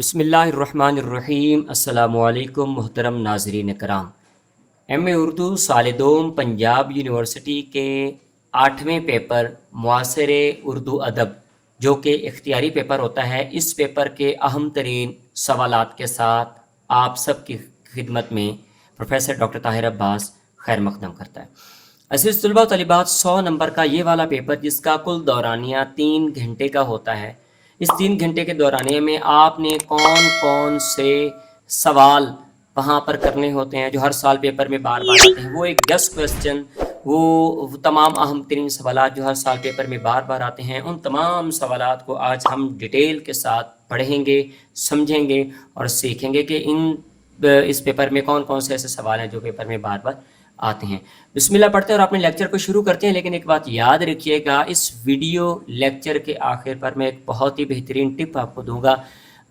بسم اللہ الرحمن الرحیم۔ السلام علیکم محترم ناظرین کرام۔ ایم اے اردو سال دوم پنجاب یونیورسٹی کے 8ویں پیپر معاصر اردو ادب جو کہ اختیاری پیپر ہوتا ہے، اس پیپر کے اہم ترین سوالات کے ساتھ آپ سب کی خدمت میں پروفیسر ڈاکٹر طاہر عباس خیر مقدم کرتا ہے۔ عزیز طلباء و طالبات، 100 نمبر کا یہ والا پیپر جس کا کل دورانیہ 3 گھنٹے کا ہوتا ہے، اس 3 گھنٹے کے دورانیے میں آپ نے کون کون سے سوال وہاں پر کرنے ہوتے ہیں جو ہر سال پیپر میں بار بار آتے ہیں، وہ ایک 10 کویسچن، وہ تمام اہم ترین سوالات جو ہر سال پیپر میں بار بار آتے ہیں، ان تمام سوالات کو آج ہم ڈیٹیل کے ساتھ پڑھیں گے، سمجھیں گے اور سیکھیں گے کہ اس پیپر میں کون کون سے ایسے سوال ہیں جو پیپر میں بار بار آتے ہیں۔ بسم اللہ پڑھتے ہیں اور اپنے لیکچر کو شروع کرتے ہیں، لیکن ایک بات یاد رکھیے گا، اس ویڈیو لیکچر کے آخر پر میں ایک بہت ہی بہترین ٹپ آپ کو دوں گا۔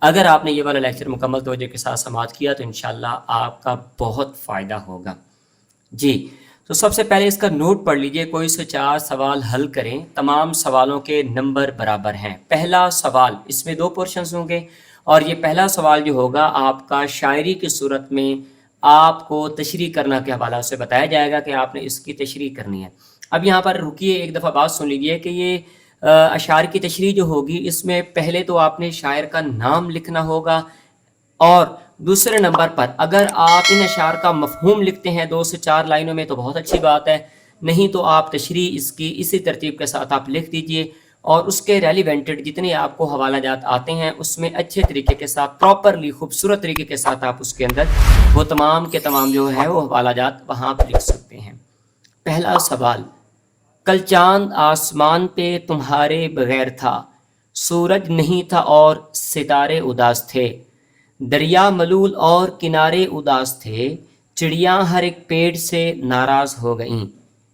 اگر آپ نے یہ والا لیکچر مکمل توجہ کے ساتھ سماعت کیا تو انشاءاللہ آپ کا بہت فائدہ ہوگا۔ جی، تو سب سے پہلے اس کا نوٹ پڑھ لیجئے، کوئی سے 4 سوال حل کریں، تمام سوالوں کے نمبر برابر ہیں۔ پہلا سوال، اس میں 2 پورشنز ہوں گے اور یہ پہلا سوال جو ہوگا آپ کا شاعری کی صورت میں آپ کو تشریح کرنا کے حوالہ سے بتایا جائے گا کہ آپ نے اس کی تشریح کرنی ہے۔ اب یہاں پر رکیے، ایک دفعہ بات سن لیجئے کہ یہ اشعار کی تشریح جو ہوگی، اس میں پہلے تو آپ نے شاعر کا نام لکھنا ہوگا، اور دوسرے نمبر پر اگر آپ ان اشعار کا مفہوم لکھتے ہیں 2 سے 4 لائنوں میں تو بہت اچھی بات ہے، نہیں تو آپ تشریح اس کی اسی ترتیب کے ساتھ آپ لکھ دیجئے، اور اس کے ریلیونٹڈ جتنے آپ کو حوالہ جات آتے ہیں اس میں اچھے طریقے کے ساتھ، پراپرلی خوبصورت طریقے کے ساتھ آپ اس کے اندر وہ تمام کے تمام جو ہے وہ حوالہ جات وہاں پر لکھ سکتے ہیں۔ پہلا سوال، کل چاند آسمان پہ تمہارے بغیر تھا، سورج نہیں تھا اور ستارے اداس تھے، دریا ملول اور کنارے اداس تھے، چڑیاں ہر ایک پیڑ سے ناراض ہو گئیں،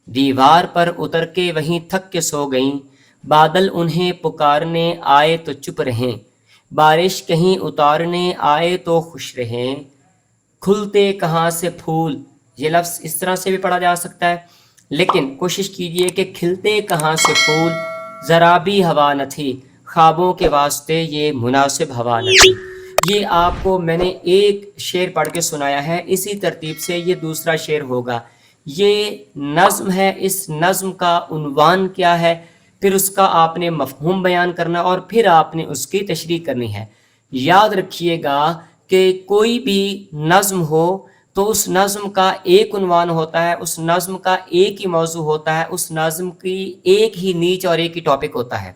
دیوار پر اتر کے وہیں تھک کے سو گئیں، بادل انہیں پکارنے آئے تو چپ رہیں، بارش کہیں اتارنے آئے تو خوش رہیں، کھلتے کہاں سے پھول۔ یہ لفظ اس طرح سے بھی پڑھا جا سکتا ہے، لیکن کوشش کیجئے کہ کھلتے کہاں سے پھول، ذرا بھی ہوا نہ تھی، خوابوں کے واسطے یہ مناسب ہوا نہ تھی۔ یہ آپ کو میں نے ایک شعر پڑھ کے سنایا ہے، اسی ترتیب سے یہ دوسرا شعر ہوگا۔ یہ نظم ہے، اس نظم کا عنوان کیا ہے، پھر اس کا آپ نے مفہوم بیان کرنا اور پھر آپ نے اس کی تشریح کرنی ہے۔ یاد رکھیے گا کہ کوئی بھی نظم ہو تو اس نظم کا ایک عنوان ہوتا ہے، اس نظم کا ایک ہی موضوع ہوتا ہے، اس نظم کی ایک ہی نیچ اور ایک ہی ٹاپک ہوتا ہے۔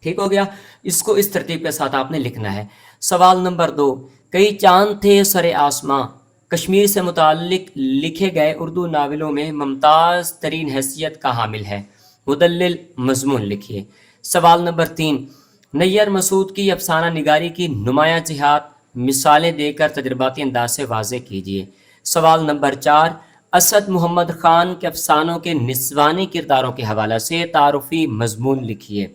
ٹھیک ہو گیا؟ اس کو اس ترتیب کے ساتھ آپ نے لکھنا ہے۔ سوال نمبر 2، کئی چاند تھے سر آسماں، کشمیر سے متعلق لکھے گئے اردو ناولوں میں ممتاز ترین حیثیت کا حامل ہے، مدلل مضمون لکھیے۔ سوال نمبر 3، نیّر مسعود کی افسانہ نگاری کی نمایاں جہات مثالیں دے کر تجرباتی انداز سے واضح کیجیے۔ سوال نمبر 4، اسد محمد خان کے افسانوں کے نسوانی کرداروں کے حوالہ سے تعارفی مضمون لکھیے۔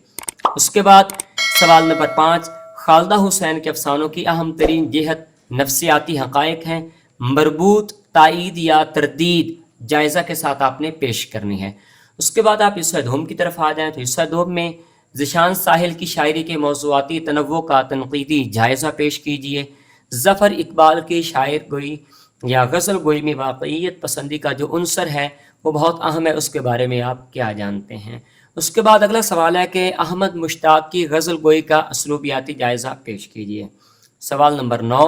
اس کے بعد سوال نمبر 5، خالدہ حسین کے افسانوں کی اہم ترین جہت نفسیاتی حقائق ہیں، مربوط تائید یا تردید جائزہ کے ساتھ آپ نے پیش کرنی ہے۔ اس کے بعد آپ حصہ دوم کی طرف آ جائیں تو حصہ دوم میں ذیشان ساحل کی شاعری کے موضوعاتی تنوع کا تنقیدی جائزہ پیش کیجیے۔ ظفر اقبال کی شاعر گوئی یا غزل گوئی میں واقعیت پسندی کا جو عنصر ہے وہ بہت اہم ہے، اس کے بارے میں آپ کیا جانتے ہیں۔ اس کے بعد اگلا سوال ہے کہ احمد مشتاق کی غزل گوئی کا اسلوبیاتی جائزہ پیش کیجیے۔ سوال نمبر 9،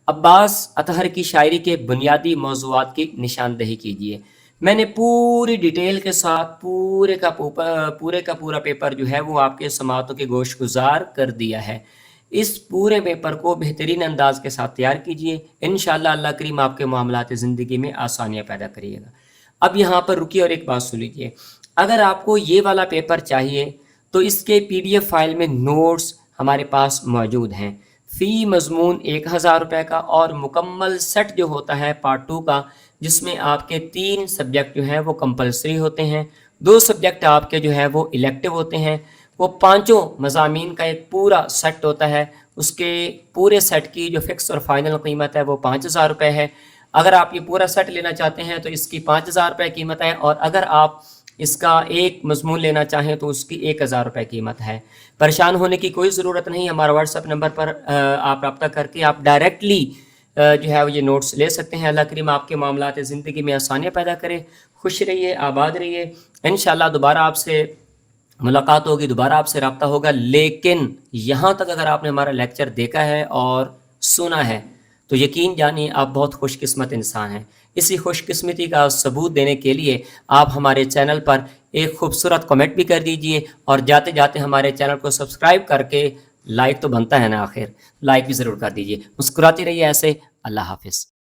عباس اطہر کی شاعری کے بنیادی موضوعات کی نشاندہی کیجیے۔ میں نے پوری ڈیٹیل کے ساتھ پورے کا پورا پیپر جو ہے وہ آپ کے سماعتوں کے گوش گزار کر دیا ہے۔ اس پورے پیپر کو بہترین انداز کے ساتھ تیار کیجیے، انشاءاللہ اللہ کریم آپ کے معاملات زندگی میں آسانیاں پیدا کریے گا۔ اب یہاں پر رکیے اور ایک بات سن لیجیے، اگر آپ کو یہ والا پیپر چاہیے تو اس کے PDF فائل میں نوٹس ہمارے پاس موجود ہیں، فی مضمون 1000 روپے کا، اور مکمل سیٹ جو ہوتا ہے پارٹ 2 کا، جس میں آپ کے 3 سبجیکٹ جو ہیں وہ کمپلسری ہوتے ہیں، 2 سبجیکٹ آپ کے جو ہیں وہ الیکٹیو ہوتے ہیں، وہ 5 مضامین کا ایک پورا سیٹ ہوتا ہے۔ اس کے پورے سیٹ کی جو فکس اور فائنل قیمت ہے وہ 5000 روپے ہے۔ اگر آپ یہ پورا سیٹ لینا چاہتے ہیں تو اس کی 5000 روپے قیمت ہے، اور اگر آپ اس کا ایک مضمون لینا چاہیں تو اس کی 1000 روپے قیمت ہے۔ پریشان ہونے کی کوئی ضرورت نہیں، ہمارا واٹس ایپ نمبر پر آپ رابطہ کر کے آپ ڈائریکٹلی جو ہے وہ یہ نوٹس لے سکتے ہیں۔ اللہ کریم آپ کے معاملات زندگی میں آسانیاں پیدا کرے۔ خوش رہیے، آباد رہیے، انشاءاللہ دوبارہ آپ سے ملاقات ہوگی، دوبارہ آپ سے رابطہ ہوگا۔ لیکن یہاں تک اگر آپ نے ہمارا لیکچر دیکھا ہے اور سنا ہے تو یقین جانیے آپ بہت خوش قسمت انسان ہیں۔ اسی خوش قسمتی کا ثبوت دینے کے لیے آپ ہمارے چینل پر ایک خوبصورت کمنٹ بھی کر دیجئے، اور جاتے جاتے ہمارے چینل کو سبسکرائب کر کے لائک تو بنتا ہے نا، آخر لائک بھی ضرور کر دیجئے۔ مسکراتے رہیے ایسے۔ اللہ حافظ۔